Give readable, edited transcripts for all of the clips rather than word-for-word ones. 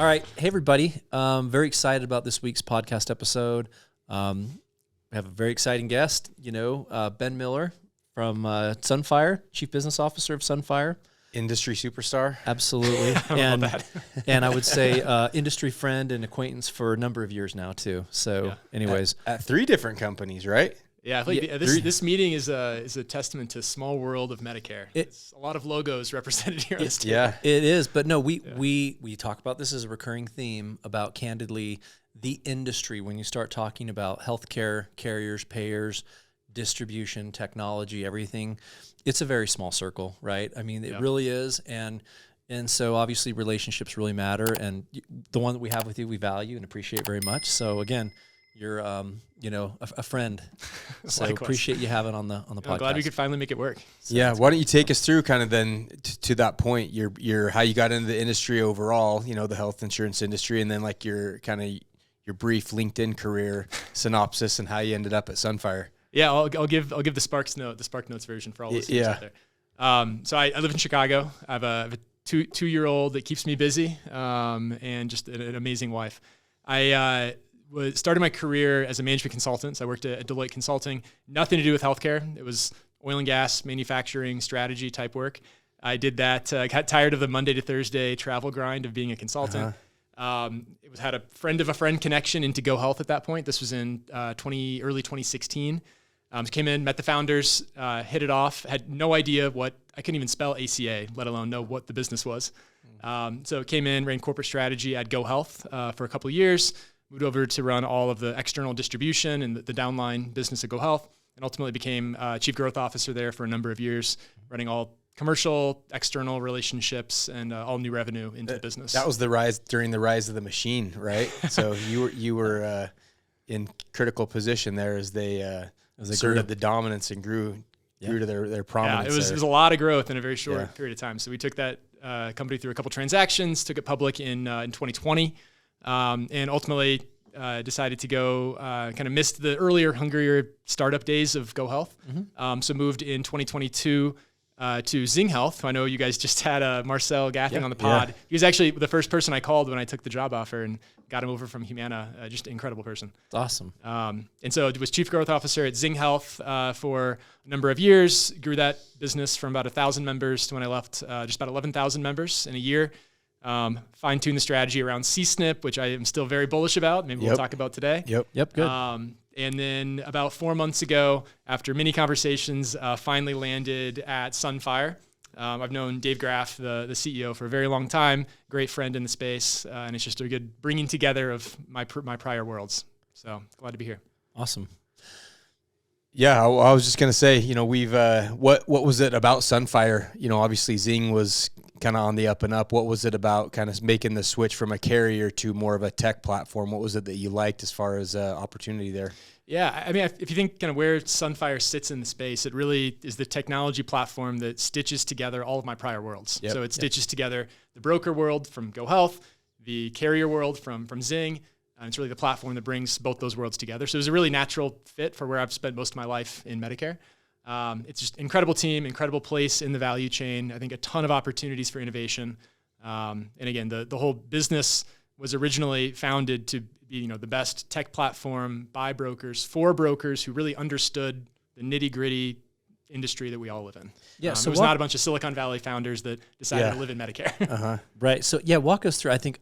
right. Hey, everybody. Very excited about this week's podcast episode. We have a very exciting guest, Ben Miller from Sunfire, Chief Business Officer of Sunfire. Industry superstar. Absolutely. And I would say industry friend and acquaintance for a number of years now, too. So anyways. At 3 different companies, right? Yeah, I think this meeting is a testament to small world of Medicare. It's a lot of logos represented here on this table. Yeah, it is. But no, we talk about this as a recurring theme about, candidly, the industry. When you start talking about healthcare, carriers, payers, distribution, technology, everything, it's a very small circle, right? I mean, it really is. And so obviously relationships really matter. And the one that we have with you, we value and appreciate very much. So again, you're, a friend. So appreciate you having on the podcast. I'm glad we could finally make it work. So why don't you take us through kind of then to that point, your how you got into the industry overall, the health insurance industry, and then like your brief LinkedIn career synopsis and how you ended up at Sunfire. Yeah, I'll give the Spark Notes version for all listeners out there. So I live in Chicago. I have a 2-year-old that keeps me busy, and just an amazing wife. I started my career as a management consultant. So I worked at Deloitte Consulting, nothing to do with healthcare. It was oil and gas, manufacturing, strategy type work. I did that, got tired of the Monday to Thursday travel grind of being a consultant. Had a friend of a friend connection into Go Health at that point. This was in early 2016. Came in, met the founders, hit it off, had no idea I couldn't even spell ACA, let alone know what the business was. So came in, ran corporate strategy at Go Health for a couple of years, moved over to run all of the external distribution and the downline business at Go Health, and ultimately became Chief Growth Officer there for a number of years, running all commercial, external relationships, and all new revenue into the business. That was during the rise of the machine, right? So you were in critical position there as they asserted the dominance and grew to their prominence. Yeah, it was a lot of growth in a very short period of time. So we took that company through a couple transactions, took it public in 2020, and ultimately decided to go, kind of missed the earlier, hungrier startup days of Go Health. So moved in 2022 to Zing Health. I know you guys just had Marcel Gaffing on the pod. He was actually the first person I called when I took the job offer and got him over from Humana. Just an incredible person. It's awesome. And so I was Chief Growth Officer at Zing Health for a number of years. Grew that business from about 1,000 members to when I left, just about 11,000 members in a year. Fine-tuned the strategy around CSNP, which I am still very bullish about. Maybe we'll talk about today. Yep. Good. And then about 4 months ago, after many conversations, finally landed at Sunfire. I've known Dave Graff, the CEO, for a very long time. Great friend in the space, and it's just a good bringing together of my prior worlds. So glad to be here. Awesome. Yeah, I was just gonna say, we've what was it about Sunfire? Obviously Zing was kind of on the up and up. What was it about kind of making the switch from a carrier to more of a tech platform? What was it that you liked as far as opportunity there? Yeah, I mean, if you think kind of where Sunfire sits in the space, it really is the technology platform that stitches together all of my prior worlds. So it stitches together the broker world from Go Health, the carrier world from Zing. It's really the platform that brings both those worlds together. So it was a really natural fit for where I've spent most of my life in Medicare. It's just incredible team, incredible place in the value chain. I think a ton of opportunities for innovation. And again, the whole business was originally founded to be, the best tech platform by brokers for brokers who really understood the nitty-gritty industry that we all live in. Yeah, so it was not a bunch of Silicon Valley founders that decided to live in Medicare. Right. So walk us through. I think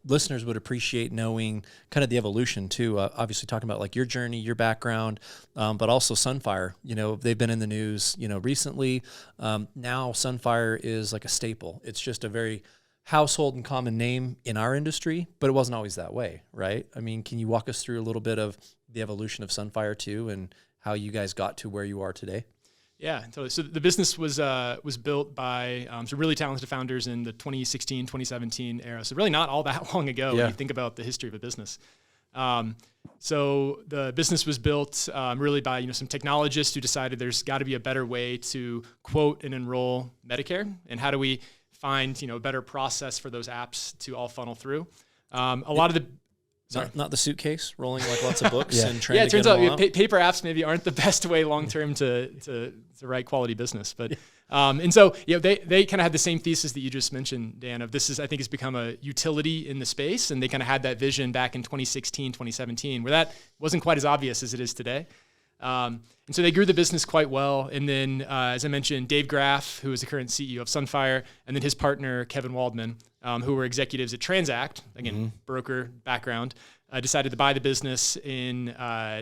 listeners would appreciate knowing kind of the evolution too. Obviously talking about like your journey, your background, but also Sunfire. They've been in the news, recently. Now Sunfire is like a staple. It's just a very household and common name in our industry, but it wasn't always that way, right? I mean, can you walk us through a little bit of the evolution of Sunfire too, and how you guys got to where you are today? Yeah, totally. So the business was built by some really talented founders in the 2016, 2017 era. So really not all that long ago when you think about the history of a business. So the business was built really by some technologists who decided there's got to be a better way to quote and enroll Medicare, and how do we find a better process for those apps to all funnel through. A lot of the Not the suitcase rolling like lots of books and trying it to turns get out them all out. paper apps maybe aren't the best way long term to write quality business, but and so they kind of had the same thesis that you just mentioned, Dan, of this is, I think, has become a utility in the space, and they kind of had that vision back in 2016, 2017, where that wasn't quite as obvious as it is today. And so they grew the business quite well. And then, as I mentioned, Dave Graff, who is the current CEO of Sunfire, and then his partner, Kevin Waldman, who were executives at Transact, again, broker background, decided to buy the business in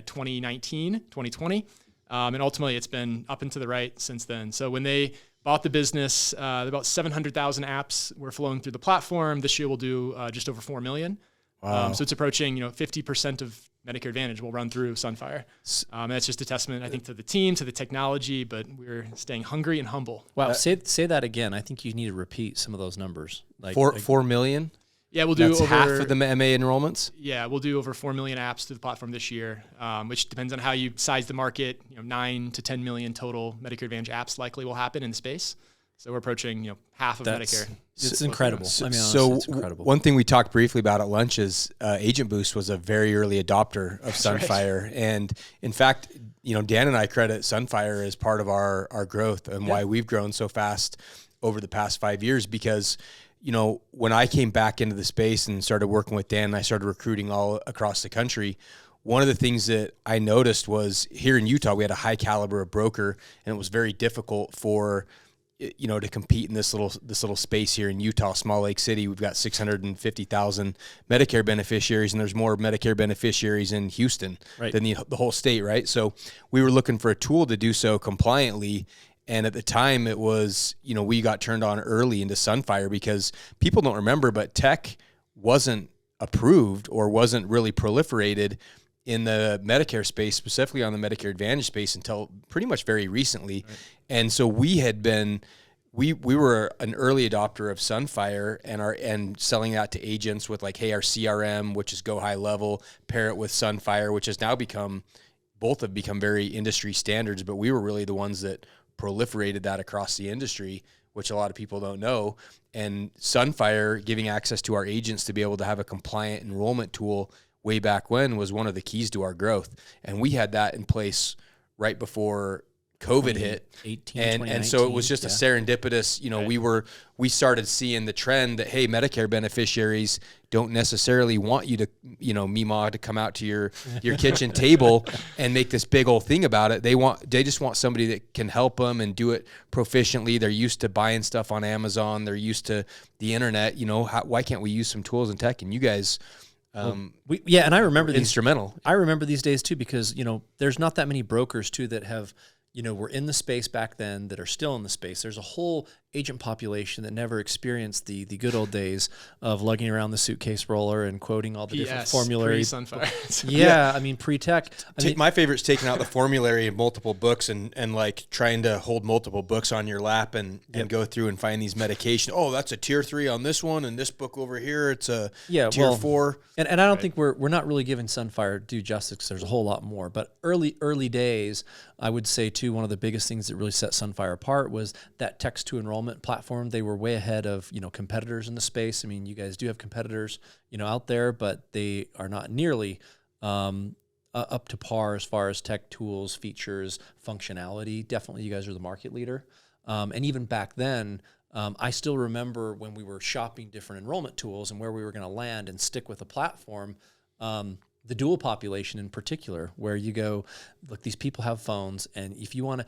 2019, 2020. And ultimately, it's been up and to the right since then. So when they bought the business, about 700,000 apps were flowing through the platform. This year, we'll do just over 4 million. Wow. So it's approaching 50% of Medicare Advantage will run through Sunfire. That's just a testament, I think, to the team, to the technology, but we're staying hungry and humble. Wow, say that again. I think you need to repeat some of those numbers. Like 4 million? Yeah, we'll do That's over half of the MA enrollments? Yeah, we'll do over 4 million apps through the platform this year, which depends on how you size the market. 9 to 10 million total Medicare Advantage apps likely will happen in the space. So we're approaching half of Medicare. It's incredible. It's incredible. One thing we talked briefly about at lunch is Agent Boost was a very early adopter of Sunfire. Right. And in fact, Dan and I credit Sunfire as part of our growth and why we've grown so fast over the past 5 years, because when I came back into the space and started working with Dan, and I started recruiting all across the country, one of the things that I noticed was here in Utah, we had a high caliber of broker, and it was very difficult for to compete in this little space here in Utah, Small Lake City. We've got 650,000 Medicare beneficiaries, and there's more Medicare beneficiaries in Houston than the whole state, right? So we were looking for a tool to do so compliantly. And at the time, it was, we got turned on early into Sunfire because people don't remember, but tech wasn't approved or wasn't really proliferated in the Medicare space, specifically on the Medicare Advantage space, until pretty much very recently. Right. And so we were an early adopter of Sunfire and selling that to agents with our CRM, which is Go High Level, pair it with Sunfire, which has now both have become very industry standards, but we were really the ones that proliferated that across the industry, which a lot of people don't know. And Sunfire giving access to our agents to be able to have a compliant enrollment tool way back when was one of the keys to our growth. And we had that in place right before COVID hit. And so it was just a serendipitous, we started seeing the trend that, hey, Medicare beneficiaries don't necessarily want you to, Mima, to come out to your kitchen table and make this big old thing about it. They just want somebody that can help them and do it proficiently. They're used to buying stuff on Amazon. They're used to the internet. Why can't we use some tools and tech? And you guys, and I remember instrumental. I remember these days too, because there's not that many brokers too that have were in the space back then that are still in the space. There's a whole agent population that never experienced the good old days of lugging around the suitcase roller and quoting all the different formularies. Pre-Sunfire. Pre-tech. My favorite's taking out the formulary of multiple books and trying to hold multiple books on your lap and go through and find these medications. Oh, that's a tier 3 on this one, and this book over here, it's a tier 4. And I don't think we're not really giving Sunfire due justice because there's a whole lot more. But early days, I would say too, one of the biggest things that really set Sunfire apart was that text to enrollment platform. They were way ahead of competitors in the space. I mean, you guys do have competitors out there, but they are not nearly up to par as far as tech tools, features, functionality. Definitely, you guys are the market leader. And even back then, I still remember when we were shopping different enrollment tools and where we were going to land and stick with a platform. The dual population in particular, where you go, look, these people have phones, and if you want to,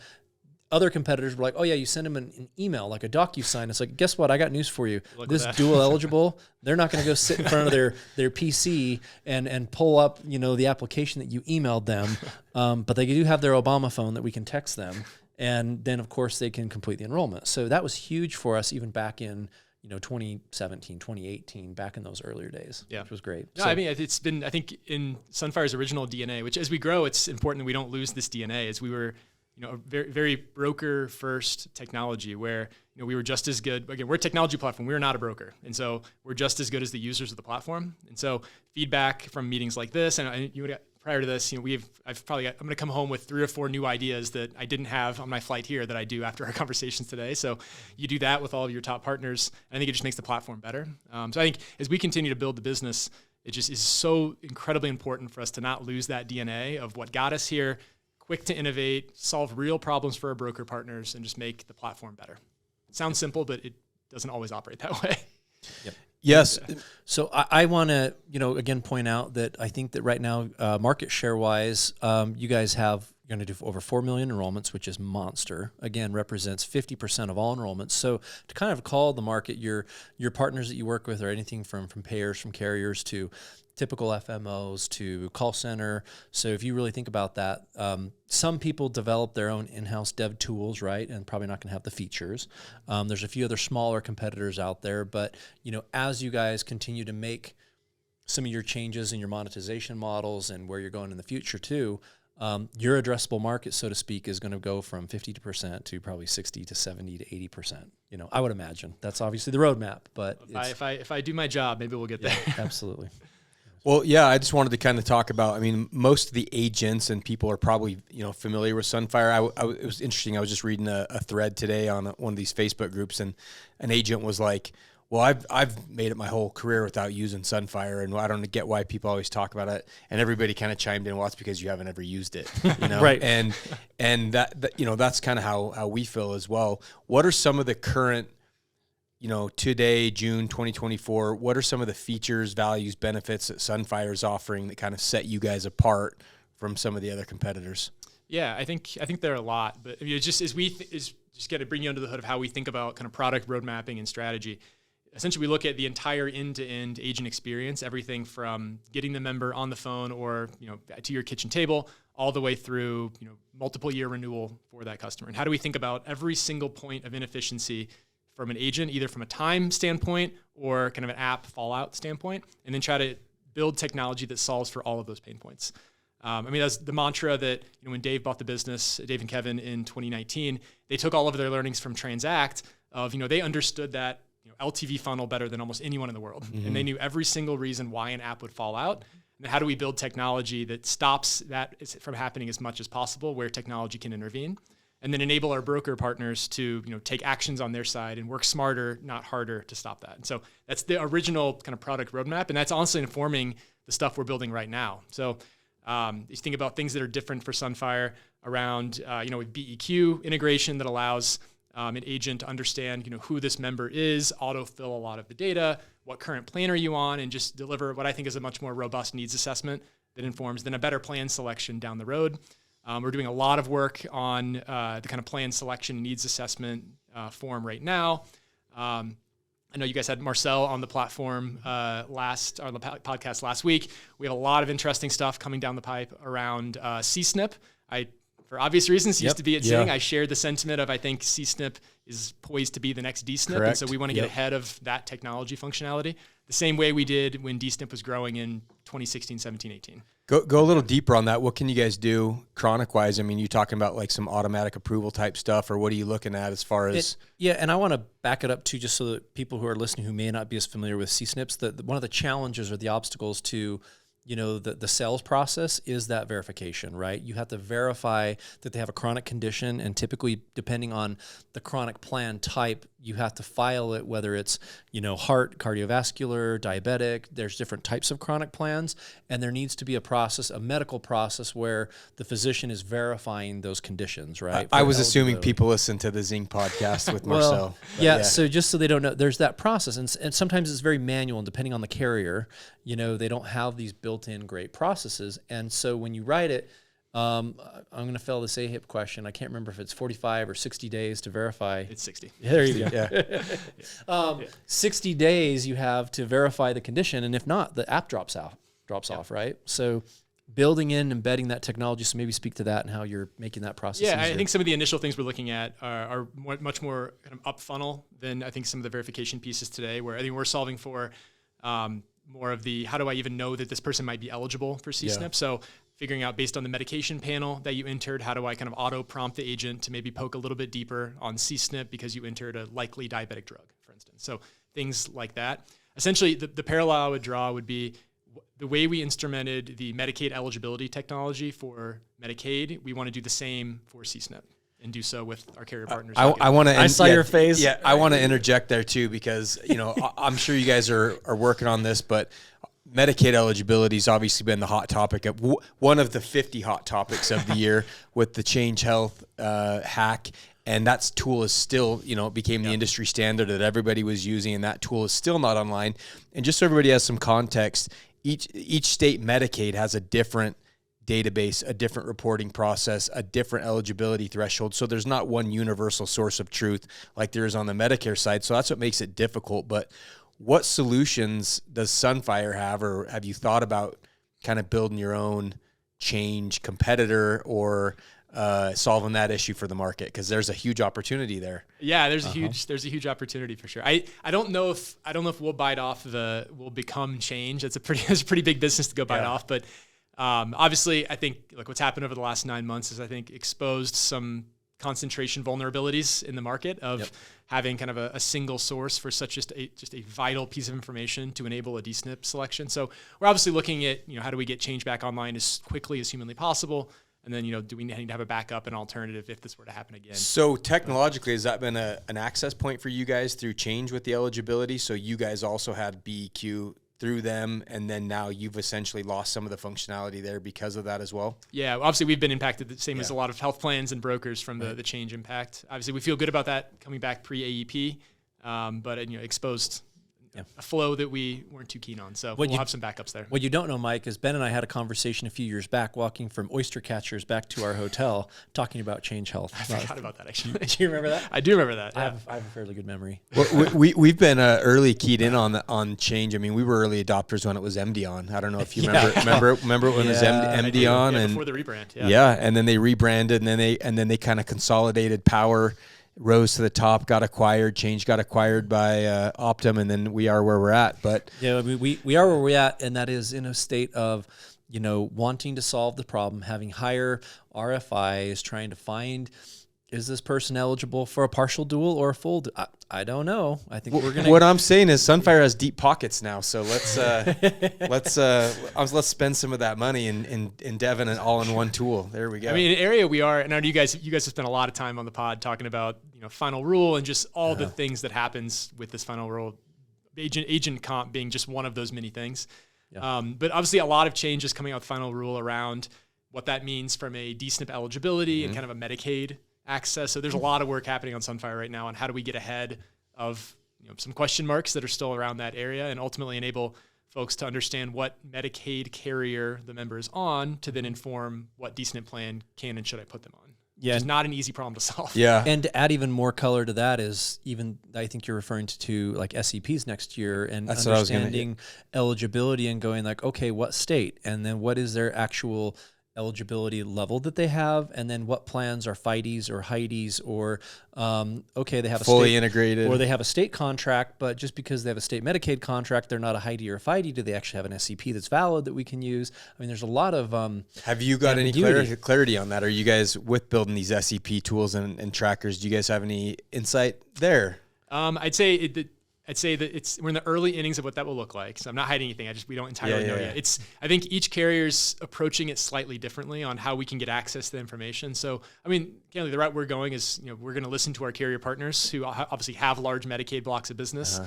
other competitors were like, oh yeah, you send them an email, like a DocuSign. It's like, guess what? I got news for you. This dual eligible, they're not going to go sit in front of their PC and pull up, the application that you emailed them. But they do have their Obama phone that we can text them. And then of course they can complete the enrollment. So that was huge for us even back in 2017, 2018, back in those earlier days, which was great. No, I mean, it's been, I think, in Sunfire's original DNA, which as we grow, it's important that we don't lose this DNA, as we were, a very, very broker-first technology where, we were just as good. Again, we're a technology platform. We're not a broker. And so we're just as good as the users of the platform. And so feedback from meetings like this, and prior to this, I'm going to come home with 3 or 4 new ideas that I didn't have on my flight here that I do after our conversations today. So you do that with all of your top partners. And I think it just makes the platform better. So I think as we continue to build the business, It just is so incredibly important for us to not lose that DNA of what got us here, quick to innovate, solve real problems for our broker partners, and just make the platform better. It sounds simple, but it doesn't always operate that way. Yep. Yes. So I want to, again, point out that I think that right now, market share wise, you guys have going to do over 4 million enrollments, which is monster. Again, represents 50% of all enrollments. So to kind of call the market, your partners that you work with are anything from payers, from carriers to typical FMOs to call center. So if you really think about that, some people develop their own in-house dev tools, right? And probably not going to have the features. There's a few other smaller competitors out there, but as you guys continue to make some of your changes in your monetization models and where you're going in the future too, your addressable market, so to speak, is going to go from 50% to probably 60 to 70 to 80%. I would imagine that's obviously the roadmap, but if I do my job, maybe we'll get there. Absolutely. Well, yeah, I just wanted to kind of talk about, most of the agents and people are probably, familiar with Sunfire. It was interesting. I was just reading a thread today on one of these Facebook groups, and an agent was like, well, I've made it my whole career without using Sunfire, and I don't get why people always talk about it. And everybody kind of chimed in, well, it's because you haven't ever used it, Right. And that that's kind of how we feel as well. What are some of the current, today, June 2024, what are some of the features, values, benefits that Sunfire is offering that kind of set you guys apart from some of the other competitors? Yeah, I think there are a lot, but just got to bring you under the hood of how we think about kind of product road mapping and strategy. Essentially, we look at the entire end-to-end agent experience, everything from getting the member on the phone or to your kitchen table, all the way through multiple year renewal for that customer. And how do we think about every single point of inefficiency from an agent, either from a time standpoint or kind of an app fallout standpoint, and then try to build technology that solves for all of those pain points. That's the mantra that when Dave bought the business, Dave and Kevin in 2019, they took all of their learnings from Transact of they understood that LTV funnel better than almost anyone in the world, and they knew every single reason why an app would fall out. And how do we build technology that stops that from happening as much as possible, where technology can intervene? And then enable our broker partners to take actions on their side and work smarter, not harder, to stop that. And so that's the original kind of product roadmap, and that's honestly informing the stuff we're building right now. So you think about things that are different for Sunfire around with BEQ integration that allows an agent to understand who this member is, autofill a lot of the data, what current plan are you on, and just deliver what I think is a much more robust needs assessment that informs then a better plan selection down the road. We're doing a lot of work on the kind of plan selection needs assessment form right now. I know you guys had Marcel on the platform podcast last week. We have a lot of interesting stuff coming down the pipe around CSNP. For obvious reasons, used to be at Zing. I shared the sentiment of I think CSNP is poised to be the next DSNP. Correct. And so we want to get ahead of that technology functionality the same way we did when DSNP was growing in 2016, 17, 18. Go a little deeper on that. What can you guys do chronic-wise? You talking about like some automatic approval type stuff, or what are you looking at as far as? And I want to back it up too, just so that people who are listening who may not be as familiar with CSNPs, one of the challenges or the obstacles to the sales process is that verification, right? You have to verify that they have a chronic condition, and typically, depending on the chronic plan type, you have to file it, whether it's, heart, cardiovascular, diabetic. There's different types of chronic plans, and there needs to be a medical process where the physician is verifying those conditions, right? I was assuming people listen to the Zing podcast with Marcel. Yeah, so just so they don't know, there's that process, and sometimes it's very manual, and depending on the carrier, they don't have these built-in great processes, and so when you write it, I'm going to fail this AHIP question. I can't remember if it's 45 or 60 days to verify. It's 60. There you go. 60 days you have to verify the condition, and if not, the app drops off, right? So building in, embedding that technology, so maybe speak to that and how you're making that process easier. I think some of the initial things we're looking at are much more kind of up funnel than I think some of the verification pieces today, where I think we're solving for more of the how do I even know that this person might be eligible for CSNP? Yeah. So figuring out based on the medication panel that you entered, how do I kind of auto prompt the agent to maybe poke a little bit deeper on CSNP because you entered a likely diabetic drug, for instance. So things like that. Essentially, the parallel I would draw would be the way we instrumented the Medicaid eligibility technology for Medicaid, we want to do the same for CSNP and do so with our carrier partners. I saw your face. Yeah, I want to interject there too, because I'm sure you guys are working on this, but Medicaid eligibility has obviously been the hot topic of one of the 50 hot topics of the year with the Change Health hack. And that tool is still, it became the industry standard that everybody was using, and that tool is still not online. And just so everybody has some context, each state Medicaid has a different database, a different reporting process, a different eligibility threshold. So there's not one universal source of truth like there is on the Medicare side. So that's what makes it difficult. But what solutions does Sunfire have, or have you thought about kind of building your own Change competitor or solving that issue for the market? Because there's a huge opportunity there. Yeah, there's a huge opportunity for sure. I don't know if we'll bite off we'll become Change. It's a pretty big business to go bite off. But obviously, I think what's happened over the last 9 months is I think exposed some concentration vulnerabilities in the market of having kind of a single source for just a vital piece of information to enable a DSNP selection. So we're obviously looking at how do we get Change back online as quickly as humanly possible. And then, do we need to have a backup and alternative if this were to happen again? So technologically, has that been an access point for you guys through Change with the eligibility? So you guys also had BEQ through them, and then now you've essentially lost some of the functionality there because of that as well? Yeah, obviously we've been impacted the same as a lot of health plans and brokers from the Change impact. Obviously we feel good about that coming back pre-AEP, but it exposed a flow that we weren't too keen on. So we'll have some backups there. What you don't know, Mike, is Ben and I had a conversation a few years back walking from oyster catchers back to our hotel talking about Change Health. I forgot about that, actually. Do you remember that? I do remember that. Yeah. I have a fairly good memory. Well, we've been early keyed in on Change. I mean, we were early adopters when it was MD-On. I don't know if you remember when it was MD-On. And before the rebrand. Yeah, and then they rebranded, and then they kind of consolidated Power, rose to the top, got acquired. Change got acquired by Optum, and then we are where we're at. But we are where we're at, and that is in a state of wanting to solve the problem, having higher RFIs, trying to find, is this person eligible for a partial dual or a full? I don't know. I think we're gonna. What I'm saying is Sunfire has deep pockets now, so let's spend some of that money in Devon and all-in-one tool. There we go. I mean, an area we are, and I know you guys have spent a lot of time on the pod talking about final rule and just all the things that happens with this final rule, agent comp being just one of those many things. Yeah. But obviously, a lot of changes coming out with final rule around what that means from a DSNP eligibility and kind of a Medicaid access. So there's a lot of work happening on Sunfire right now on how do we get ahead of some question marks that are still around that area and ultimately enable folks to understand what Medicaid carrier the member is on to then inform what DSNP plan can and should I put them on. Yeah, it's not an easy problem to solve. Yeah, and to add even more color to that is I think you're referring to like SEPs next year and that's understanding eligibility and going like, okay, what state, and then what is their actual eligibility level that they have, and then what plans are FIDEs or HIDEs or they have a fully integrated, or they have a state contract, but just because they have a state Medicaid contract, they're not a HIDE or a FIDE. Do they actually have an SEP that's valid that we can use? I mean, there's a lot of have you got any clarity on that? Are you guys with building these SEP tools and trackers? Do you guys have any insight there? I'd say that we're in the early innings of what that will look like. So I'm not hiding anything. We don't entirely know yet. I think each carrier's approaching it slightly differently on how we can get access to the information. So, I mean, the route we're going is, we're going to listen to our carrier partners who obviously have large Medicaid blocks of business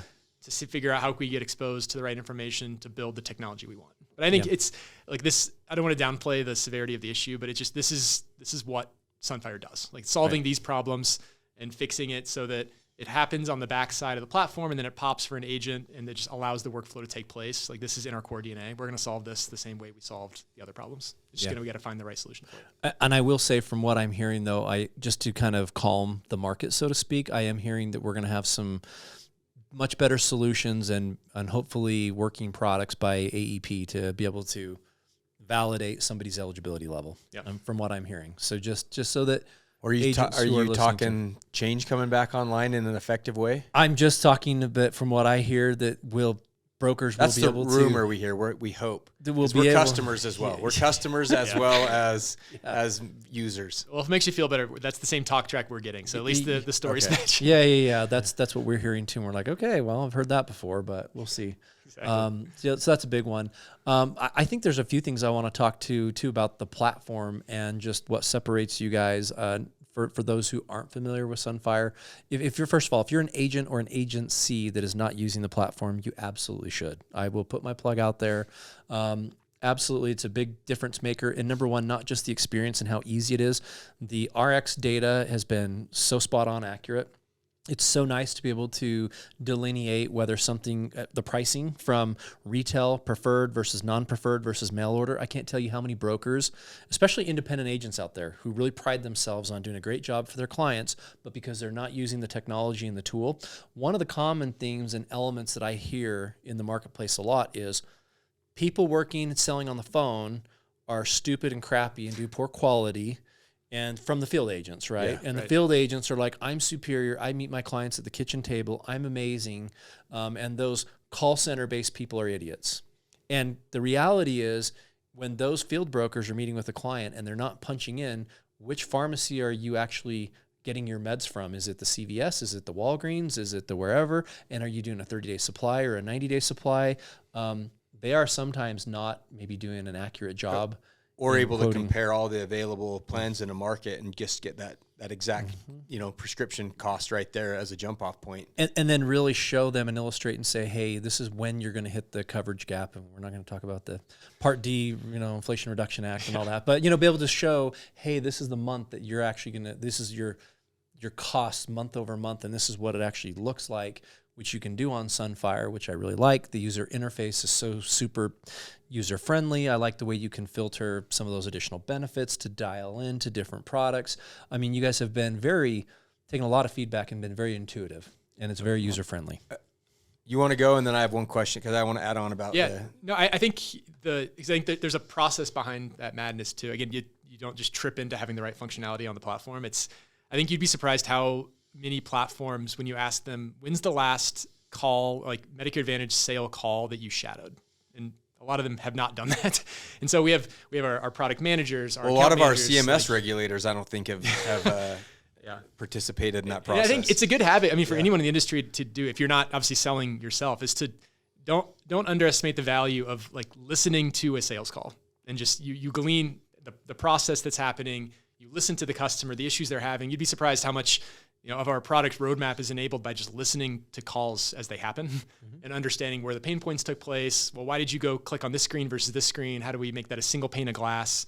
to figure out how we get exposed to the right information to build the technology we want. But I think it's like this, I don't want to downplay the severity of the issue, but this is what Sunfire does, like solving these problems and fixing it so that it happens on the back side of the platform, and then it pops for an agent, and it just allows the workflow to take place. Like, this is in our core DNA. We're going to solve this the same way we solved the other problems. It's just we got to find the right solution for it. And I will say, from what I'm hearing, though, just to kind of calm the market, so to speak, I am hearing that we're going to have some much better solutions and hopefully working products by AEP to be able to validate somebody's eligibility level. From what I'm hearing, so just so that. Or are you talking Change coming back online in an effective way? I'm just talking a bit from what I hear that brokers will be able to. That's the rumor we hear. We hope. We're customers as well. We're customers as well as users. Well, if it makes you feel better, that's the same talk track we're getting. So at least the story's matching. Yeah. That's what we're hearing too. And we're like, okay, well, I've heard that before, but we'll see. Exactly. So that's a big one. I think there's a few things I want to talk to too about the platform and just what separates you guys. for those who aren't familiar with Sunfire. If you're, first of all, if you're an agent or an agency that is not using the platform, you absolutely should. I will put my plug out there. Absolutely, it's a big difference maker. And number one, not just the experience and how easy it is. The RX data has been so spot on accurate. It's so nice to be able to delineate whether something, the pricing from retail preferred versus non-preferred versus mail order. I can't tell you how many brokers, especially independent agents out there, who really pride themselves on doing a great job for their clients, but because they're not using the technology and the tool. One of the common themes and elements that I hear in the marketplace a lot is people working and selling on the phone are stupid and crappy and do poor quality. And from the field agents, right? Yeah, and the field agents are like, I'm superior. I meet my clients at the kitchen table. I'm amazing. And those call center-based people are idiots. And the reality is, when those field brokers are meeting with a client and they're not punching in, which pharmacy are you actually getting your meds from? Is it the CVS? Is it the Walgreens? Is it the wherever? And are you doing a 30-day supply or a 90-day supply? They are sometimes not maybe doing an accurate job. Or able to compare all the available plans in a market and just get that exact, prescription cost right there as a jump off point. And then really show them and illustrate and say, hey, this is when you're going to hit the coverage gap. And we're not going to talk about the Part D, Inflation Reduction Act and all that. But, be able to show, hey, this is the month that you're actually going to, this is your cost month over month. And this is what it actually looks like, which you can do on Sunfire, which I really like. The user interface is so super user-friendly. I like the way you can filter some of those additional benefits to dial into different products. I mean, you guys have been taking a lot of feedback and been very intuitive, and it's very user-friendly. You want to go, and then I have one question because I want to add on about I think that there's a process behind that madness too. Again, you don't just trip into having the right functionality on the platform. I think you'd be surprised how many platforms, when you ask them, when's the last call, like Medicare Advantage sale call that you shadowed? And a lot of them have not done that. And so we have our product managers, a lot of our CMS regulators, I don't think have participated in that process. And I think it's a good habit. I mean, for anyone in the industry to do, if you're not obviously selling yourself, is to don't underestimate the value of like listening to a sales call and just you glean the process that's happening. You listen to the customer, the issues they're having. You'd be surprised how much of our product roadmap is enabled by just listening to calls as they happen and understanding where the pain points took place. Well, why did you go click on this screen versus this screen? How do we make that a single pane of glass?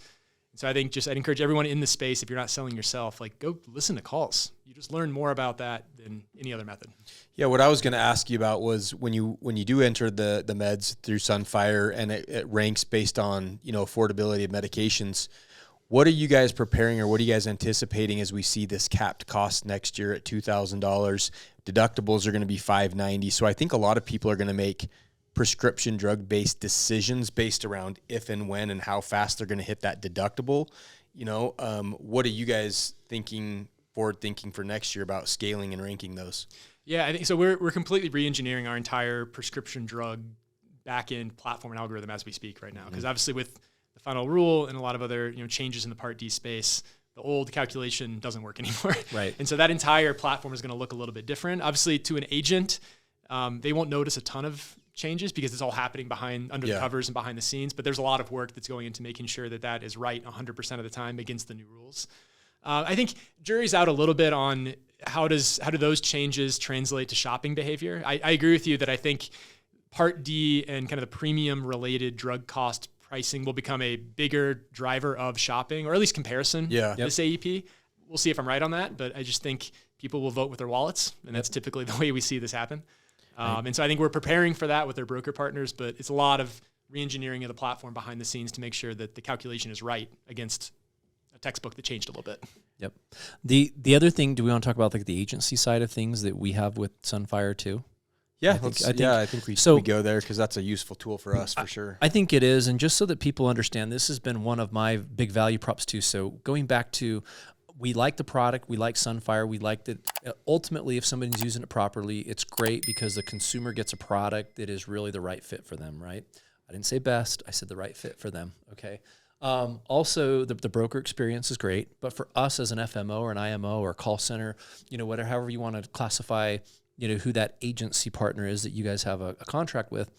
And so I think I'd encourage everyone in the space, if you're not selling yourself, like go listen to calls. You just learn more about that than any other method. Yeah, what I was going to ask you about was when you do enter the meds through Sunfire and it ranks based on affordability of medications. What are you guys preparing, or what are you guys anticipating as we see this capped cost next year at $2,000? Deductibles are going to be $590. So I think a lot of people are going to make prescription drug-based decisions based around if and when and how fast they're going to hit that deductible. What are you guys forward thinking for next year about scaling and ranking those? Yeah, I think so. We're completely re-engineering our entire prescription drug back-end platform and algorithm as we speak right now, because obviously with the final rule and a lot of other changes in the Part D space, the old calculation doesn't work anymore. Right. And so that entire platform is going to look a little bit different. Obviously, to an agent, they won't notice a ton of changes because it's all happening under the covers and behind the scenes. But there's a lot of work that's going into making sure that is right 100% of the time against the new rules. I think jury's out a little bit on how do those changes translate to shopping behavior. I agree with you that I think Part D and kind of the premium related drug cost pricing will become a bigger driver of shopping, or at least comparison. This AEP. We'll see if I'm right on that, but I just think people will vote with their wallets, and that's typically the way we see this happen. And so I think we're preparing for that with our broker partners, but it's a lot of re-engineering of the platform behind the scenes to make sure that the calculation is right against a textbook that changed a little bit. Yep. The other thing, do we want to talk about like the agency side of things that we have with Sunfire too? Yeah, I think we go there because that's a useful tool for us for sure. I think it is, and just so that people understand, this has been one of my big value props too. So going back to, we like the product, we like Sunfire, we like that. Ultimately, if somebody's using it properly, it's great because the consumer gets a product that is really the right fit for them, right? I didn't say best, I said the right fit for them, okay? Also, the broker experience is great, but for us as an FMO or an IMO or call center, whatever, however you want to classify who that agency partner is that you guys have a contract with,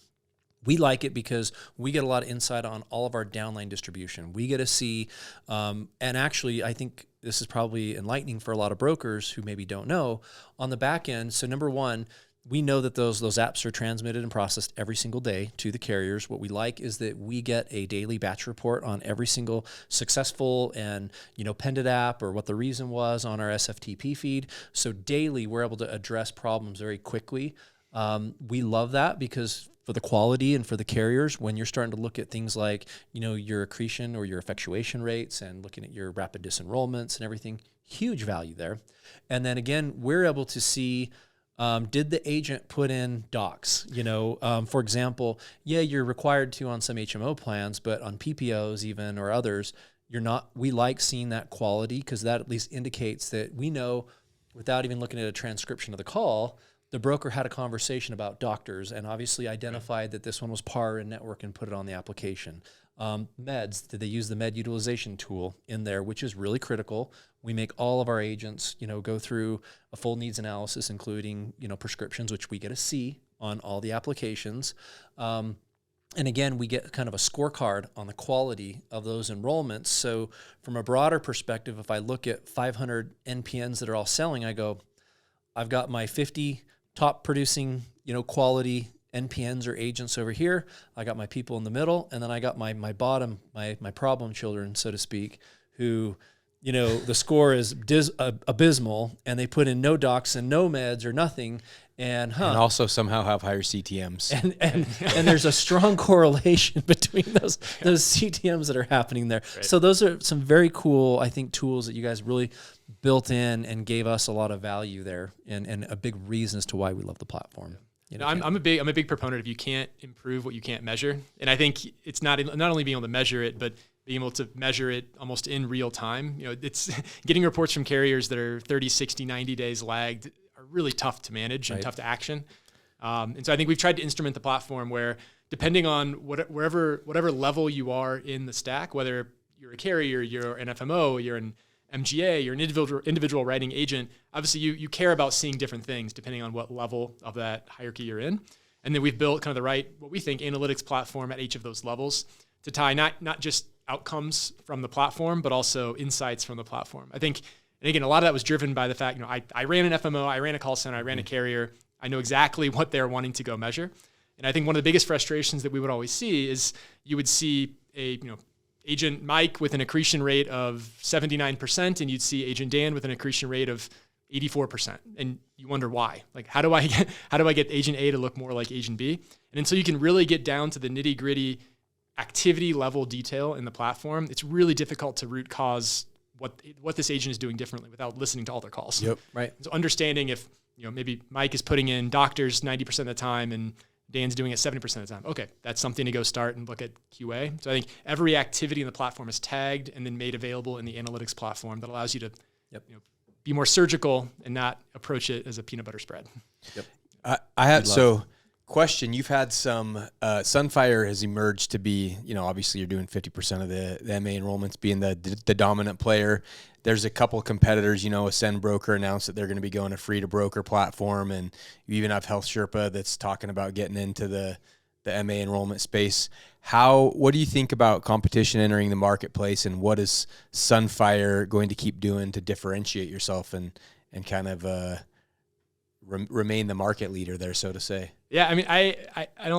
We like it because we get a lot of insight on all of our downline distribution. We get to see, and actually, I think this is probably enlightening for a lot of brokers who maybe don't know, on the back end. So number one, we know that those apps are transmitted and processed every single day to the carriers. What we like is that we get a daily batch report on every single successful and pended app, or what the reason was on our SFTP feed. So daily, we're able to address problems very quickly. We love that because for the quality and for the carriers, when you're starting to look at things like, your accretion or your effectuation rates and looking at your rapid disenrollments and everything, huge value there. And then again, we're able to see, did the agent put in docs? For example, you're required to on some HMO plans, but on PPOs even or others, you're not. We like seeing that quality because that at least indicates that we know, without even looking at a transcription of the call, the broker had a conversation about doctors and obviously identified that this one was par in network and put it on the application. Meds, did they use the med utilization tool in there, which is really critical. We make all of our agents, go through a full needs analysis, including, prescriptions, which we get a C on all the applications. And again, we get kind of a scorecard on the quality of those enrollments. So from a broader perspective, if I look at 500 NPNs that are all selling, I go, I've got my 50 top producing, quality NPNs or agents over here. I got my people in the middle, and then I got my bottom, my problem children, so to speak, who, the score is abysmal, and they put in no docs and no meds or nothing, and also somehow have higher CTMs. And there's a strong correlation between those CTMs that are happening there. Right. So those are some very cool, I think, tools that you guys really built in and gave us a lot of value there, and a big reason as to why we love the platform. I'm a big proponent of you can't improve what you can't measure, and I think it's not only being able to measure it, but being able to measure it almost in real time. It's getting reports from carriers that are 30, 60, 90 days lagged are really tough to manage and tough to action. And so I think we've tried to instrument the platform where, depending on whatever level you are in the stack, whether you're a carrier, you're an FMO, you're an MGA, you're an individual writing agent, obviously you care about seeing different things depending on what level of that hierarchy you're in. And then we've built kind of the right, what we think, analytics platform at each of those levels to tie not just outcomes from the platform, but also insights from the platform. I think, and again, a lot of that was driven by the fact, I ran an FMO, I ran a call center, I ran a carrier. I know exactly what they're wanting to go measure. And I think one of the biggest frustrations that we would always see is you would see Agent Mike with an accretion rate of 79%, and you'd see Agent Dan with an accretion rate of 84%. And you wonder why. Like, how do I get Agent A to look more like Agent B? And until you can really get down to the nitty-gritty activity level detail in the platform, it's really difficult to root cause what this agent is doing differently without listening to all their calls. Yep. Right. So understanding if maybe Mike is putting in doctors 90% of the time and Dan's doing it 70% of the time. Okay, that's something to go start and look at QA. So I think every activity in the platform is tagged and then made available in the analytics platform that allows you to be more surgical and not approach it as a peanut butter spread. Yep. Question, you've had some, Sunfire has emerged to be, obviously you're doing 50% of the MA enrollments being the dominant player. There's a couple of competitors, Ascend Broker announced that they're going to be going a free-to-broker platform, and you even have Health Sherpa that's talking about getting into the MA enrollment space. What do you think about competition entering the marketplace, and what is Sunfire going to keep doing to differentiate yourself and kind of remain the market leader there, so to say? Yeah, I mean, I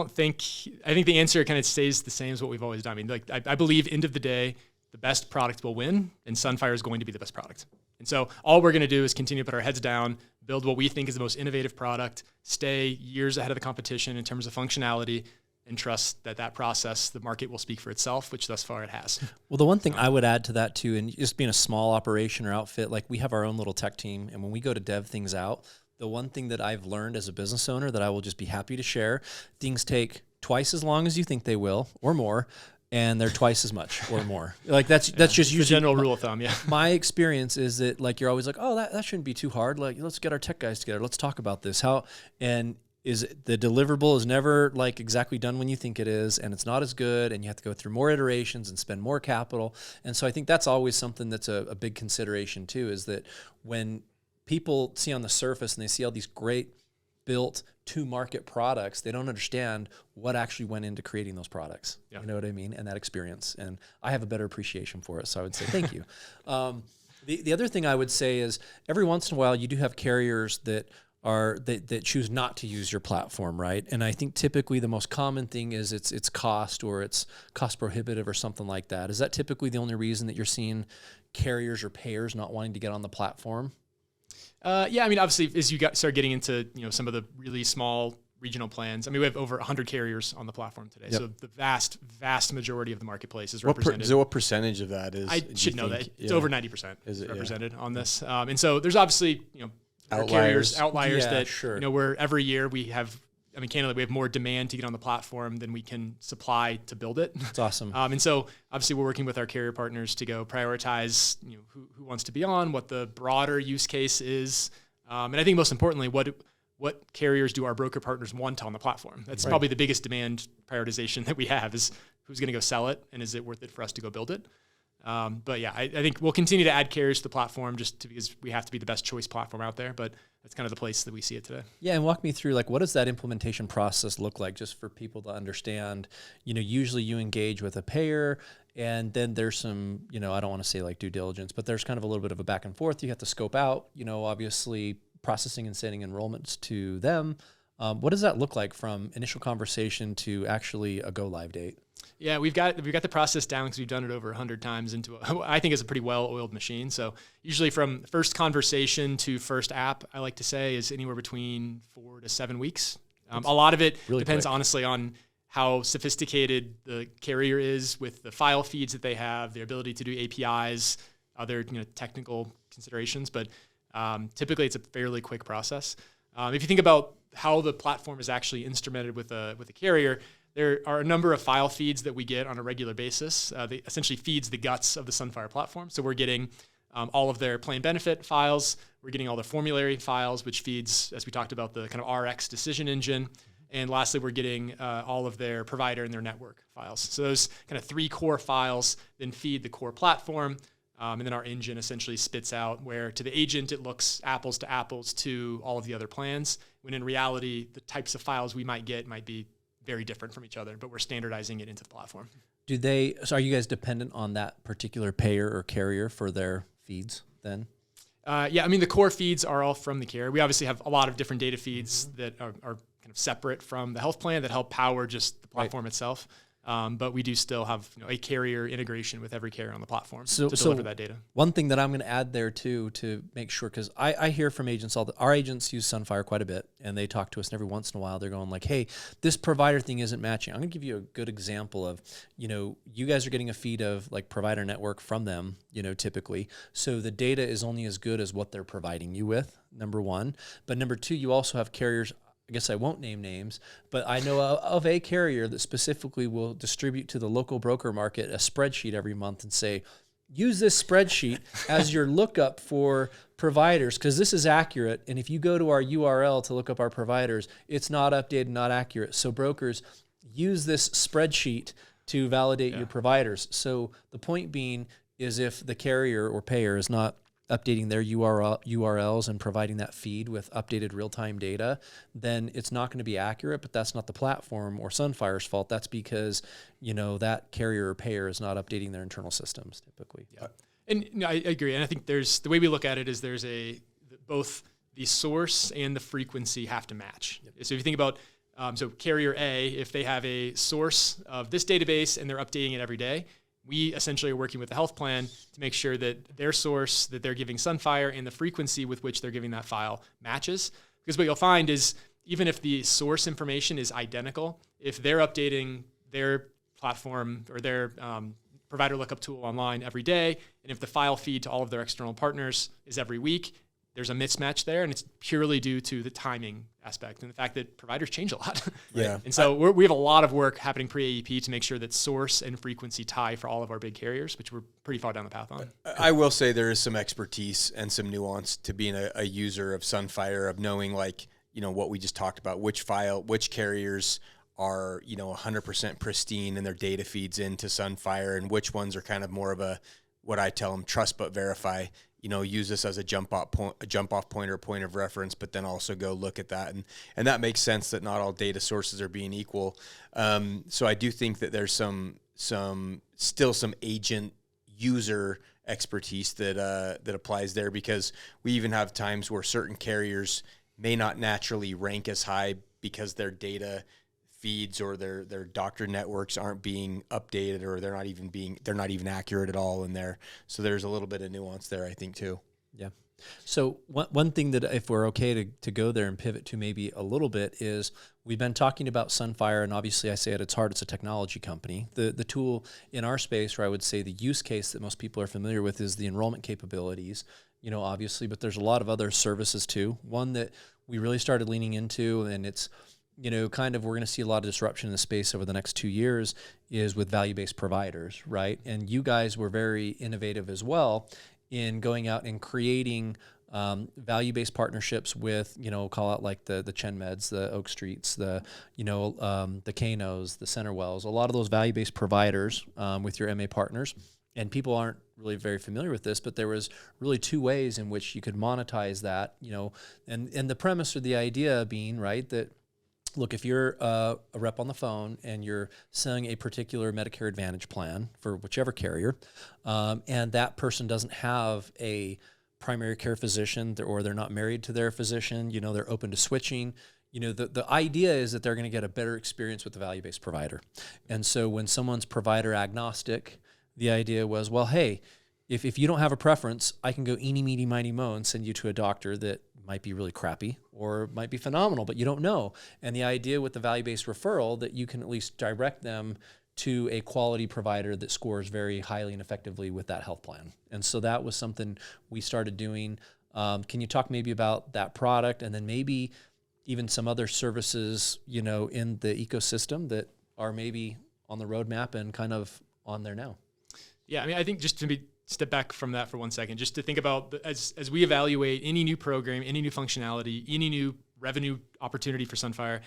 think the answer kind of stays the same as what we've always done. I mean, I believe end of the day, the best product will win, and Sunfire is going to be the best product. And so all we're going to do is continue to put our heads down, build what we think is the most innovative product, stay years ahead of the competition in terms of functionality, and trust that process, the market will speak for itself, which thus far it has. Well, the one thing I would add to that too, and just being a small operation or outfit, like we have our own little tech team, and when we go to dev things out, the one thing that I've learned as a business owner that I will just be happy to share, things take twice as long as you think they will or more, and they're twice as much or more. Like that's just usually the general rule of thumb. Yeah. My experience is that like you're always like, oh, that shouldn't be too hard. Like let's get our tech guys together. Let's talk about this. The deliverable is never like exactly done when you think it is, and it's not as good, and you have to go through more iterations and spend more capital. And so I think that's always something that's a big consideration too, is that when people see on the surface and they see all these great built to market products, they don't understand what actually went into creating those products. You know what I mean? And that experience. And I have a better appreciation for it. So I would say thank you. The other thing I would say is every once in a while you do have carriers that choose not to use your platform, right? And I think typically the most common thing is it's cost, or it's cost prohibitive or something like that. Is that typically the only reason that you're seeing carriers or payers not wanting to get on the platform? Yeah, I mean, obviously, as you start getting into some of the really small regional plans, I mean, we have over 100 carriers on the platform today. Yep. So the vast majority of the market-place is represented. What percentage of that is? I should know that. It's over 90% is represented on this. And so there's obviously outliers that where every year we have. I mean, candidly, we have more demand to get on the platform than we can supply to build it. That's awesome. And so obviously we're working with our carrier partners to go prioritize, who wants to be on, what the broader use case is. And I think most importantly, what carriers do our broker partners want on the platform? That's probably the biggest demand prioritization that we have is who's going to go sell it, and is it worth it for us to go build it? But yeah, I think we'll continue to add carriers to the platform because we have to be the best choice platform out there. But that's kind of the place that we see it today. Yeah, and walk me through, what does that implementation process look like, just for people to understand? Usually you engage with a payer, and then there's some, I don't want to say due diligence, but there's kind of a little bit of a back and forth. You have to scope out, obviously processing and sending enrollments to them. What does that look like from initial conversation to actually a go live date? Yeah, we've got the process down because we've done it over 100 times I think it's a pretty well-oiled machine. So usually from first conversation to first app, I like to say, is anywhere between 4 to 7 weeks. A lot of it really depends honestly on how sophisticated the carrier is with the file feeds that they have, their ability to do APIs, other technical considerations. But typically it's a fairly quick process. If you think about how the platform is actually instrumented with a carrier, there are a number of file feeds that we get on a regular basis. They essentially feeds the guts of the Sunfire platform. So we're getting all of their plan benefit files. We're getting all the formulary files, which feeds, as we talked about, the kind of RX decision engine. And lastly, we're getting all of their provider and their network files. So those kind of 3 core files then feed the core platform. And then our engine essentially spits out where to the agent it looks apples to apples to all of the other plans, when in reality the types of files we might get might be very different from each other, but we're standardizing it into the platform. So are you guys dependent on that particular payer or carrier for their feeds then? Yeah, I mean, the core feeds are all from the carrier. We obviously have a lot of different data feeds that are kind of separate from the health plan that help power just the platform itself. But we do still have a carrier integration with every carrier on the platform to deliver that data. One thing that I'm going to add there too, to make sure, because I hear from agents our agents use Sunfire quite a bit, and they talk to us, and every once in a while they're going hey, this provider thing isn't matching. I'm going to give you a good example of, you guys are getting a feed of provider network from them, typically. So the data is only as good as what they're providing you with, number one. But number two, you also have carriers, I guess I won't name names, but I know of a carrier that specifically will distribute to the local broker market a spreadsheet every month and say, use this spreadsheet as your lookup for providers, because this is accurate. And if you go to our URL to look up our providers, it's not updated, not accurate. So brokers, use this spreadsheet to validate your providers. So the point being is, if the carrier or payer is not updating their URLs and providing that feed with updated real-time data, then it's not going to be accurate. But that's not the platform or Sunfire's fault. That's because that carrier or payer is not updating their internal systems typically. Yeah, and I agree. And I think the way we look at it is there's both the source and the frequency have to match. Yep. So if you think about so carrier A, if they have a source of this database and they're updating it every day, we essentially are working with the health plan to make sure that their source that they're giving Sunfire and the frequency with which they're giving that file matches. Because what you'll find is, even if the source information is identical, if they're updating their platform or their provider lookup tool online every day, and if the file feed to all of their external partners is every week, there's a mismatch there, and it's purely due to the timing aspect and the fact that providers change a lot. Yeah. And so we have a lot of work happening pre-AEP to make sure that source and frequency tie for all of our big carriers, which we're pretty far down the path on. I will say there is some expertise and some nuance to being a user of Sunfire, of knowing what we just talked about, which carriers are 100% pristine and their data feeds into Sunfire, and which ones are kind of more of a, what I tell them, trust but verify. use this as a jump off point or point of reference, but then also go look at that. And that makes sense that not all data sources are being equal. So I do think that there's still some agent user expertise that applies there, because we even have times where certain carriers may not naturally rank as high because their data feeds or their doctor networks aren't being updated, or they're not even accurate at all in there. So there's a little bit of nuance there, I think, too. Yeah. So one thing that, if we're okay to go there and pivot to maybe a little bit, is we've been talking about Sunfire, and obviously I say at its heart, it's a technology company. The tool in our space, or I would say the use case that most people are familiar with, is the enrollment capabilities, obviously, but there's a lot of other services too. One that we really started leaning into, and it's, kind of, we're going to see a lot of disruption in the space over the next 2 years, is with value-based providers, right? And you guys were very innovative as well in going out and creating value-based partnerships with, call out like the ChenMeds, the Oak Streets, the Kanos, the Centerwells, a lot of those value-based providers with your MA partners. And people aren't really very familiar with this, but there was really 2 ways in which you could monetize that, and the premise or the idea being, right, that, look, if you're a rep on the phone and you're selling a particular Medicare Advantage plan for whichever carrier, and that person doesn't have a primary care physician, or they're not married to their physician, they're open to switching, the idea is that they're going to get a better experience with the value-based provider. And so when someone's provider agnostic, the idea was, well, hey, if you don't have a preference, I can go eeny, meeny, miny, mo and send you to a doctor that might be really crappy or might be phenomenal, but you don't know. And the idea with the value-based referral, that you can at least direct them to a quality provider that scores very highly and effectively with that health plan. And so that was something we started doing. Can you talk maybe about that product, and then maybe even some other services, in the ecosystem that are maybe on the roadmap and kind of on there now? Yeah, I think just to step back from that for 1 second, just to think about as we evaluate any new program, any new functionality, any new revenue opportunity for Sunfire,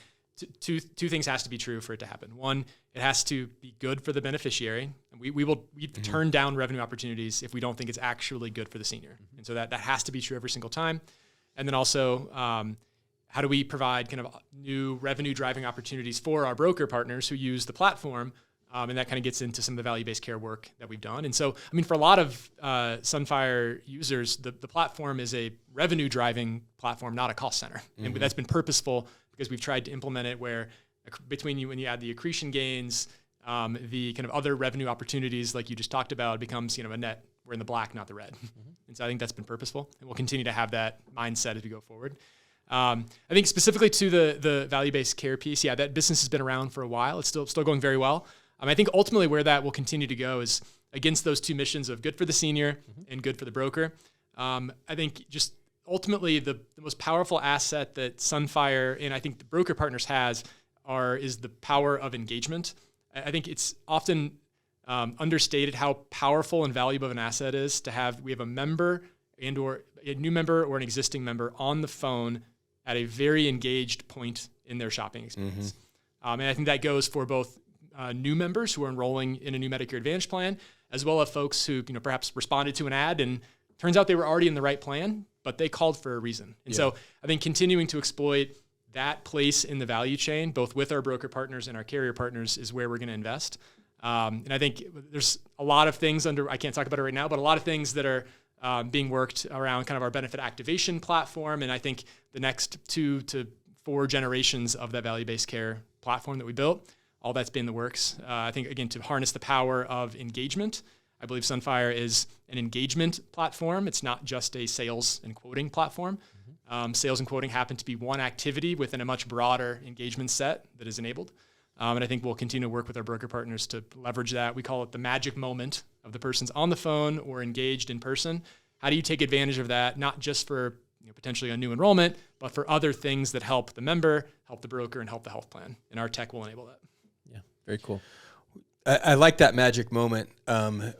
two things has to be true for it to happen. One, it has to be good for the beneficiary. We turn down revenue opportunities if we don't think it's actually good for the senior. And so that has to be true every single time. And then also, how do we provide kind of new revenue driving opportunities for our broker partners who use the platform? And that kind of gets into some of the value-based care work that we've done. And so, for a lot of Sunfire users, the platform is a revenue-driving platform, not a cost center. And that's been purposeful, because we've tried to implement it where when you add the accretion gains, the kind of other revenue opportunities like you just talked about, becomes a net. We're in the black, not the red. And so I think that's been purposeful, and we'll continue to have that mindset as we go forward. I think specifically to the value-based care piece, that business has been around for a while. It's still going very well. I think ultimately where that will continue to go is against those 2 missions of good for the senior and good for the broker. I think just ultimately the most powerful asset that Sunfire and I think the broker partners is the power of engagement. I think it's often understated how powerful and valuable of an asset is we have a member or a new member or an existing member on the phone at a very engaged point in their shopping experience. And I think that goes for both new members who are enrolling in a new Medicare Advantage plan, as well as folks who perhaps responded to an ad and turns out they were already in the right plan, but they called for a reason. And so I think continuing to exploit that place in the value chain, both with our broker partners and our carrier partners, is where we're going to invest. And I think there's a lot of things I can't talk about it right now, but a lot of things that are being worked around kind of our benefit activation platform. And I think the next 2 to 4 generations of that value-based care platform that we built, all that's been in the works. I think, again, to harness the power of engagement, I believe Sunfire is an engagement platform. It's not just a sales and quoting platform. Sales and quoting happen to be one activity within a much broader engagement set that is enabled. And I think we'll continue to work with our broker partners to leverage that. We call it the magic moment of the person's on the phone or engaged in person. How do you take advantage of that, not just for potentially a new enrollment, but for other things that help the member, help the broker, and help the health plan? And our tech will enable that. Very cool. I like that magic moment. Can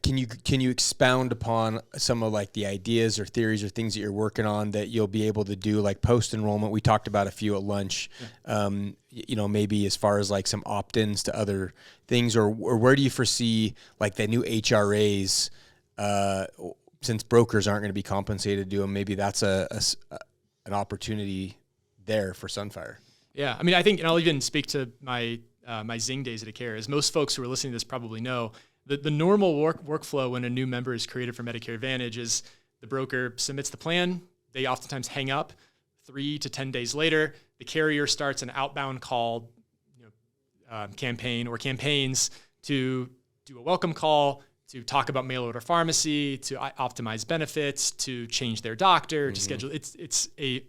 you expound upon some of like the ideas or theories or things that you're working on that you'll be able to do like post enrollment? We talked about a few at lunch. Maybe as far as like some opt-ins to other things, or where do you foresee like the new HRAs since brokers aren't going to be compensated to do them, maybe that's an opportunity there for Sunfire. Yeah, I mean, I think, and I'll even speak to my my Zing days at Medicare. As most folks who are listening to this probably know, the normal workflow when a new member is created for Medicare Advantage is the broker submits the plan. They oftentimes hang up. 3 to 10 days later, the carrier starts an outbound call campaign or campaigns to do a welcome call, to talk about mail order pharmacy, to optimize benefits, to change their doctor, to schedule. It's a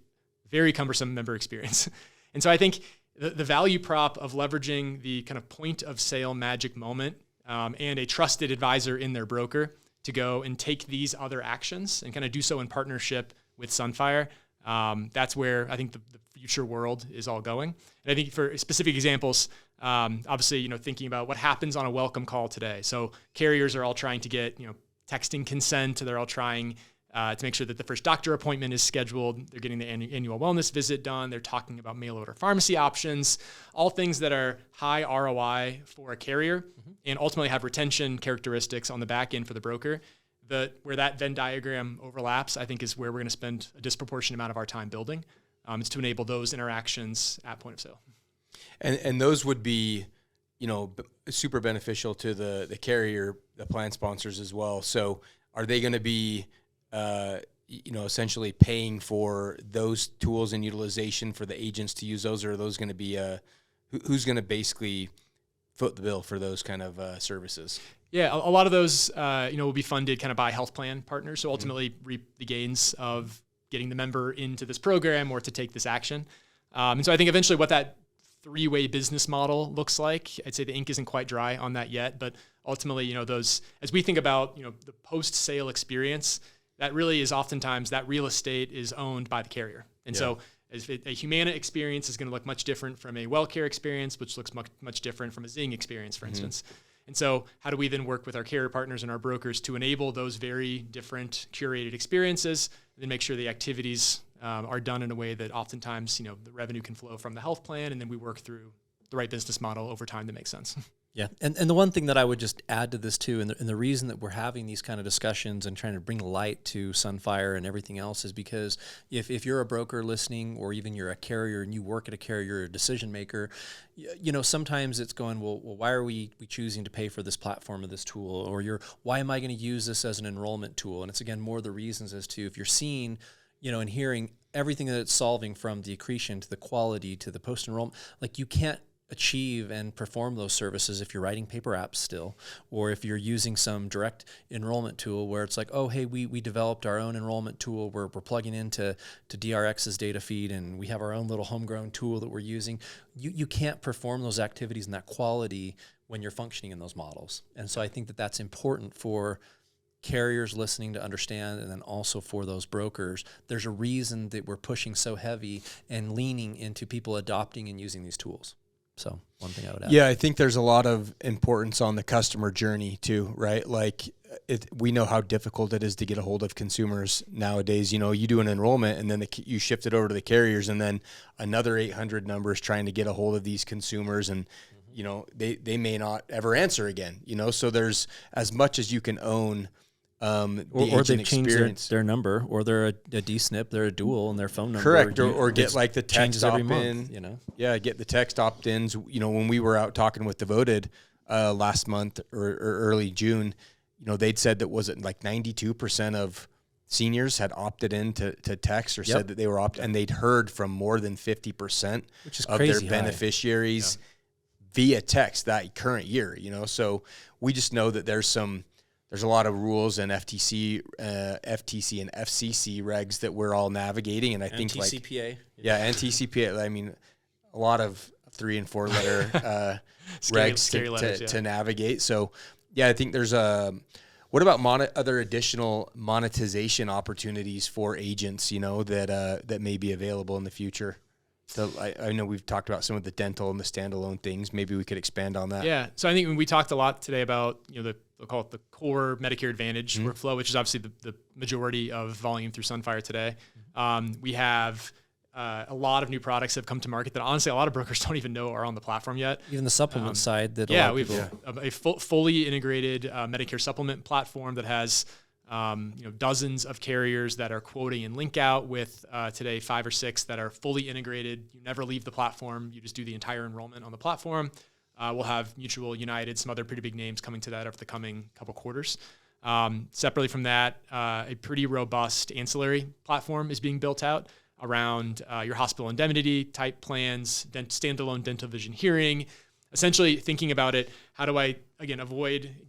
very cumbersome member experience. And so I think the value prop of leveraging the kind of point of sale magic moment and a trusted advisor in their broker to go and take these other actions and kind of do so in partnership with Sunfire. That's where I think the future world is all going. And I think for specific examples, obviously, thinking about what happens on a welcome call today. So carriers are all trying to get, texting consent. They're all trying to make sure that the first doctor appointment is scheduled. They're getting the annual wellness visit done. They're talking about mail order pharmacy options, all things that are high ROI for a carrier and ultimately have retention characteristics on the back end for the broker. Where that Venn diagram overlaps, I think, is where we're going to spend a disproportionate amount of our time building. Is to enable those interactions at point of sale. And those would be, super beneficial to the carrier, the plan sponsors as well. So are they going to be, essentially paying for those tools and utilization for the agents to use those, or are those going to be, who's going to basically foot the bill for those kind of services? Yeah, a lot of those, will be funded kind of by health plan partners. So ultimately reap the gains of getting the member into this program or to take this action. And so I think eventually what that three-way business model looks like, I'd say the ink isn't quite dry on that yet, but ultimately, those, as we think about, the post-sale experience, that really is oftentimes that real estate is owned by the carrier. And so a Humana experience is going to look much different from a WellCare experience, which looks much, much different from a Zing experience, for instance. And so how do we then work with our carrier partners and our brokers to enable those very different curated experiences and then make sure the activities are done in a way that oftentimes, the revenue can flow from the health plan, and then we work through the right business model over time that makes sense. Yeah. And the one thing that I would just add to this too, and the reason that we're having these kind of discussions and trying to bring light to Sunfire and everything else is because if you're a broker listening, or even you're a carrier and you work at a carrier, you're a decision maker, sometimes it's going, well, why are we choosing to pay for this platform or this tool? Or why am I going to use this as an enrollment tool? And it's, again, more the reasons as to if you're seeing, and hearing everything that it's solving, from the accretion to the quality to the post-enrollment, like you can't achieve and perform those services if you're writing paper apps still, or if you're using some direct enrollment tool where it's like, oh, hey, we developed our own enrollment tool, we're plugging into DRX's data feed, and we have our own little homegrown tool that we're using. You can't perform those activities and that quality when you're functioning in those models. And so I think that that's important for carriers listening to understand, and then also for those brokers. There's a reason that we're pushing so heavy and leaning into people adopting and using these tools. So one thing I would add. Yeah, I think there's a lot of importance on the customer journey too, right? Like we know how difficult it is to get a hold of consumers nowadays. You do an enrollment and then you shift it over to the carriers, and then another 800 numbers trying to get a hold of these consumers, and they may not ever answer again. So there's, as much as you can own or they've changed their number, or they're a DSNP, they're a dual, and their phone number. Correct, or get like the text every opt-in. month, Yeah, get the text opt-ins. When we were out talking with Devoted last month or early June, they'd said that was it like 92% of seniors had opted in to text, or said that they were and they'd heard from more than 50% of their beneficiaries via text that current year. So we just know that there's a lot of rules and FTC and FCC regs that we're all navigating, and I think NTCPA. NTCPA. I mean, a lot of 3 and 4 letter regs to navigate. So, I think there's what about other additional monetization opportunities for agents? That may be available in the future. So I know we've talked about some of the dental and the standalone things. Maybe we could expand on that. Yeah. So I think when we talked a lot today about, we'll call it the core Medicare Advantage workflow, which is obviously the majority of volume through Sunfire today. We have a lot of new products have come to market that honestly a lot of brokers don't even know are on the platform yet. Even the supplement side that we have a fully integrated Medicare supplement platform that has dozens of carriers that are quoting and link out with today 5 or 6 that are fully integrated. You never leave the platform. You just do the entire enrollment on the platform. We'll have Mutual, United, some other pretty big names coming to that over the coming couple quarters. Separately from that, a pretty robust ancillary platform is being built out around your hospital indemnity type plans, standalone dental, vision, hearing. Essentially thinking about it, how do I, again,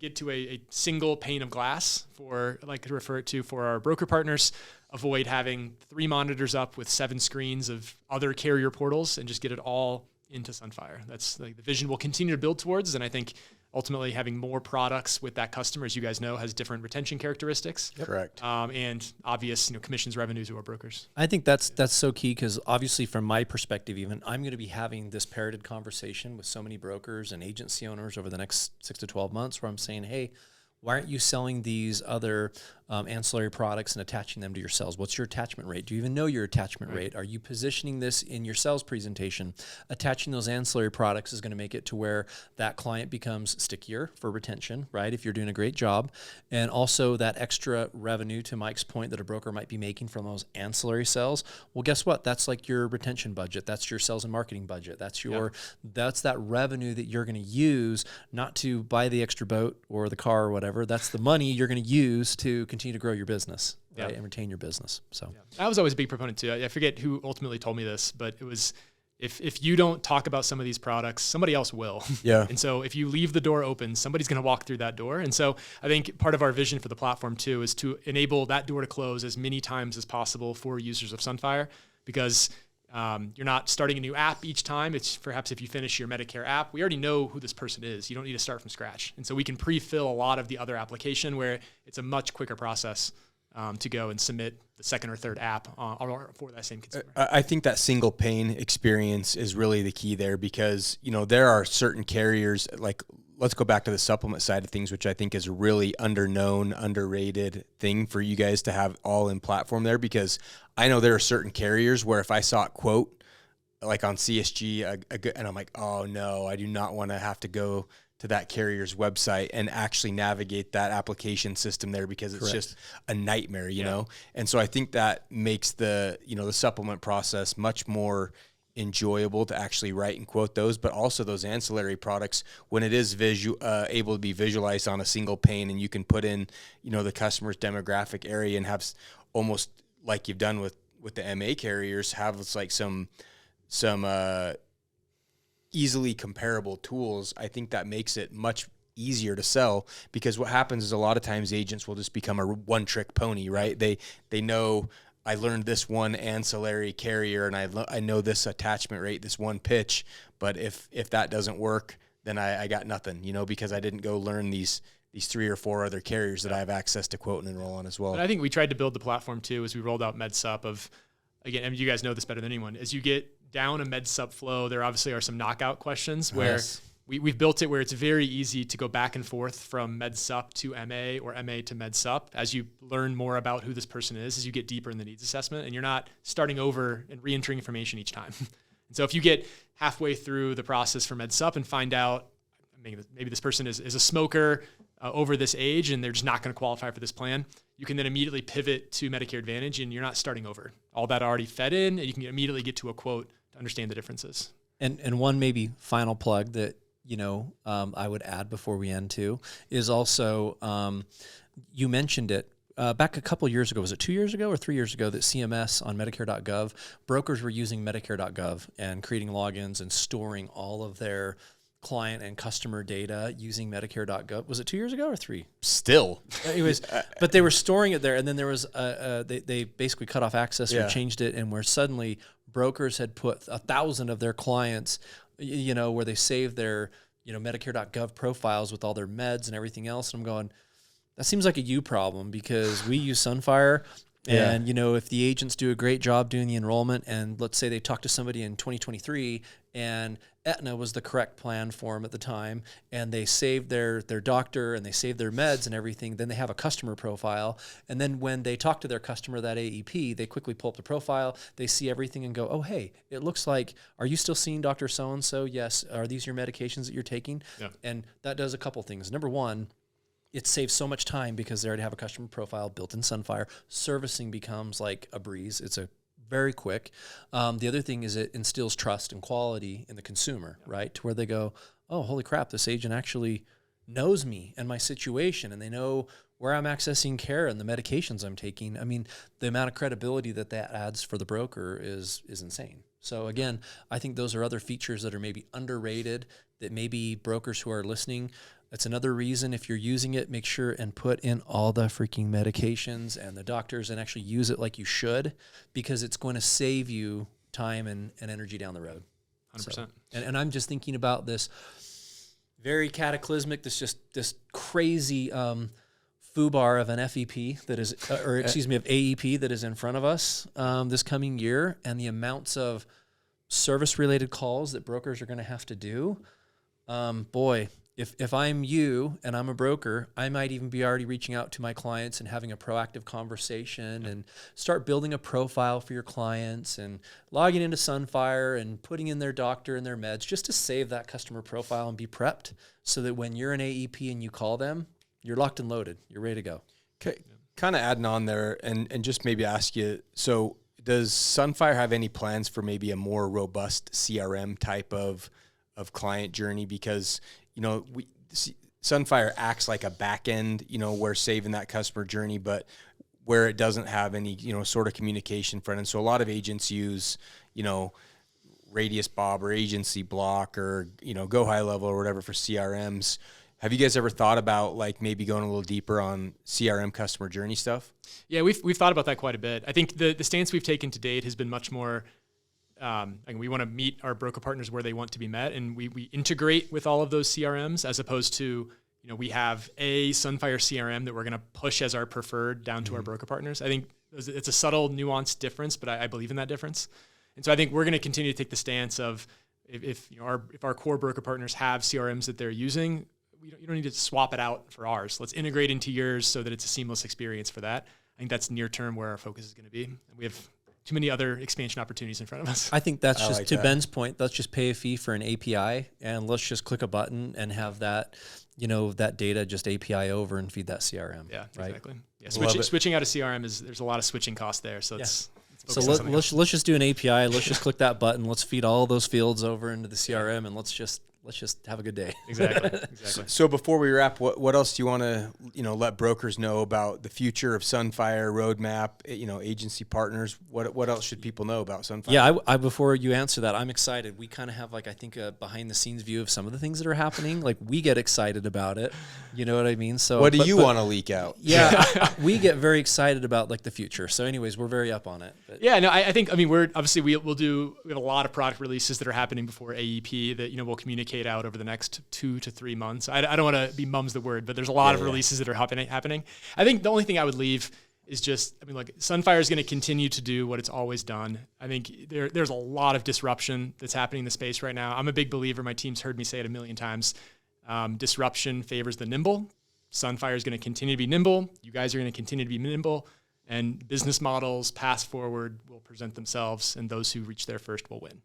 get to a single pane of glass for, like to refer it to for our broker partners, avoid having 3 monitors up with 7 screens of other carrier portals and just get it all into Sunfire. That's like the vision we'll continue to build towards. And I think ultimately having more products with that customer, as you guys know, has different retention characteristics. Yep. Correct. And obvious, commissions, revenues to our brokers. I think that's so key because obviously from my perspective, even I'm going to be having this parroted conversation with so many brokers and agency owners over the next 6 to 12 months where I'm saying, hey, why aren't you selling these other ancillary products and attaching them to your sales? What's your attachment rate? Do you even know your attachment rate? Are you positioning this in your sales presentation? Attaching those ancillary products is going to make it to where that client becomes stickier for retention, right? If you're doing a great job. And also that extra revenue, to Mike's point, that a broker might be making from those ancillary sales. Well, guess what? That's like your retention budget. That's your sales and marketing budget. That's that's that revenue that you're going to use not to buy the extra boat or the car or whatever. That's the money you're going to use to continue to grow your business, right, and retain your business. So I was always a big proponent too. I forget who ultimately told me this, but it was if you don't talk about some of these products, somebody else will. Yeah. And so if you leave the door open, somebody's going to walk through that door. And so I think part of our vision for the platform too is to enable that door to close as many times as possible for users of Sunfire, because you're not starting a new app each time. It's perhaps if you finish your Medicare app, we already know who this person is. You don't need to start from scratch. And so we can pre-fill a lot of the other application where it's a much quicker process to go and submit the second or third app for that same consumer. I think that single pane experience is really the key there because, there are certain carriers, like let's go back to the supplement side of things, which I think is a really underknown, underrated thing for you guys to have all in platform there, because I know there are certain carriers where if I saw a quote like on CSG and I'm like, oh no, I do not want to have to go to that carrier's website and actually navigate that application system there because it's just a nightmare, you know? And so I think that makes the supplement process much more enjoyable to actually write and quote those, but also those ancillary products when it is able to be visualized on a single pane, and you can put in, the customer's demographic area and have almost like you've done with the MA carriers, have like some easily comparable tools. I think that makes it much easier to sell, because what happens is a lot of times agents will just become a one-trick pony, right? They know I learned this one ancillary carrier and I know this attachment rate, this one pitch, but if that doesn't work, then I got nothing, because I didn't go learn these 3 or 4 other carriers that I have access to quote and enroll on as well. And I think we tried to build the platform too as we rolled out MedSup again, I mean, you guys know this better than anyone. As you get down a MedSup flow, there obviously are some knockout questions where we've built it where it's very easy to go back and forth from MedSup to MA or MA to MedSup as you learn more about who this person is, as you get deeper in the needs assessment, and you're not starting over and re-entering information each time. And so if you get halfway through the process for MedSup and find out maybe this person is a smoker over this age and they're just not going to qualify for this plan, you can then immediately pivot to Medicare Advantage and you're not starting over. All that already fed in, and you can immediately get to a quote to understand the differences. And one maybe final plug that I would add before we end too is also you mentioned it back a couple years ago. Was it 2 years ago or 3 years ago that CMS on Medicare.gov, brokers were using Medicare.gov and creating logins and storing all of their client and customer data using Medicare.gov. Was it 2 years ago or 3? Still, it was, but they were storing it there, and then there was they basically cut off access or changed it, and where suddenly brokers had put 1,000 of their clients, where they saved their Medicare.gov profiles with all their meds and everything else. And I'm going, that seems like a you problem, because we use Sunfire. And, if the agents do a great job doing the enrollment, and let's say they talk to somebody in 2023 and Aetna was the correct plan for them at the time, and they saved their doctor and they saved their meds and everything, then they have a customer profile. And then when they talk to their customer, that AEP, they quickly pull up the profile, they see everything and go, oh, hey, it looks like, are you still seeing Dr. So-and-so? Yes. Are these your medications that you're taking? Yeah. And that does a couple things. Number one, it saves so much time because they already have a customer profile built in Sunfire. Servicing becomes like a breeze. It's a very quick. The other thing is it instills trust and quality in the consumer, right? To where they go, oh, holy crap, this agent actually knows me and my situation, and they know where I'm accessing care and the medications I'm taking. I mean, the amount of credibility that adds for the broker is insane. So again, I think those are other features that are maybe underrated, that maybe brokers who are listening, that's another reason, if you're using it, make sure and put in all the freaking medications and the doctors and actually use it like you should, because it's going to save you time and energy down the road. 100%. So, and I'm just thinking about this very cataclysmic, this crazy foobar of an FEP that is, of AEP that is in front of us this coming year, and the amounts of service-related calls that brokers are going to have to do. Boy, if I'm you and I'm a broker, I might even be already reaching out to my clients and having a proactive conversation and start building a profile for your clients and logging into Sunfire and putting in their doctor and their meds just to save that customer profile and be prepped so that when you're an AEP and you call them, you're locked and loaded. You're ready to go. Okay. Kind of adding on there and just maybe ask you, so does Sunfire have any plans for maybe a more robust CRM type of client journey? Because Sunfire acts like a back end, we're saving that customer journey, but where it doesn't have any, sort of communication front end. So a lot of agents use, Radius Bob or Agency Block or, Go High Level or whatever for CRMs. Have you guys ever thought about like maybe going a little deeper on CRM customer journey stuff? Yeah, we've thought about that quite a bit. I think the stance we've taken to date has been much more, we want to meet our broker partners where they want to be met, and we integrate with all of those CRMs, as opposed to, we have a Sunfire CRM that we're going to push as our preferred down to our broker partners. I think it's a subtle, nuanced difference, but I believe in that difference. And so I think we're going to continue to take the stance of if our core broker partners have CRMs that they're using, you don't need to swap it out for ours. Let's integrate into yours so that it's a seamless experience for that. I think that's near term where our focus is going to be. And we have too many other expansion opportunities in front of us. I think that's just like to Ben's point. Let's just pay a fee for an API, and let's just click a button and have that, that data just API over and feed that CRM. Yeah, right? Exactly. Yeah, switching out of CRM there's a lot of switching costs there. So let's just do an API. Let's just click that button. Let's feed all those fields over into the CRM, and let's just have a good day. Exactly. So before we wrap, what else do you want to, let brokers know about the future of Sunfire, roadmap, agency partners? What else should people know about Sunfire? Yeah, I before you answer that, I'm excited. We kind of have I think a behind the scenes view of some of the things that are happening. Like we get excited about it. You know what I mean? So what do you want to leak out? Yeah, we get very excited about the future. So anyways, we're very up on it. But. Yeah, no, I think, we're obviously we have a lot of product releases that are happening before AEP that, we'll communicate out over the next 2 to 3 months. I don't want to be mum's the word, but there's a lot of releases that are happening. I think the only thing I would leave is just, Sunfire is going to continue to do what it's always done. I think there's a lot of disruption that's happening in the space right now. I'm a big believer. My team's heard me say it a million times. Disruption favors the nimble. Sunfire is going to continue to be nimble. You guys are going to continue to be nimble, and business models pass forward will present themselves, and those who reach there first will win.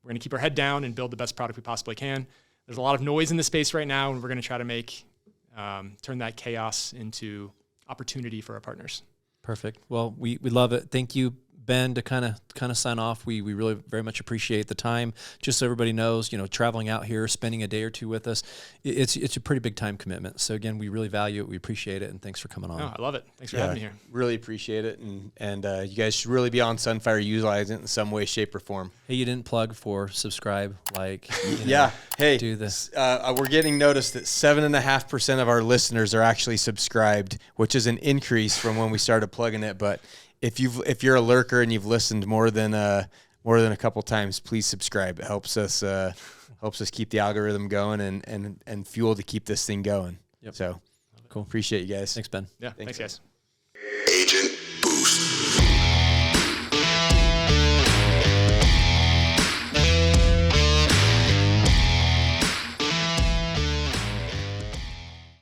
We're going to keep our head down and build the best product we possibly can. There's a lot of noise in the space right now, and we're going to try to turn that chaos into opportunity for our partners. Perfect. Well, we love it. Thank you, Ben, to kind of sign off. We really very much appreciate the time. Just so everybody knows, traveling out here, spending a day or two with us, it's a pretty big time commitment. So again, we really value it. We appreciate it, and thanks for coming on. Oh, I love it. Thanks for having me here. Really appreciate it, and you guys should really be on Sunfire, utilizing it in some way, shape, or form. Hey, you didn't plug for subscribe, Hey, do this. We're getting noticed that 7.5% of our listeners are actually subscribed, which is an increase from when we started plugging it, but. If you're a lurker and you've listened more than a couple times, please subscribe. It helps us keep the algorithm going and fuel to keep this thing going. Yep. So cool. Appreciate you guys. Thanks, Ben. Yeah. Thanks guys.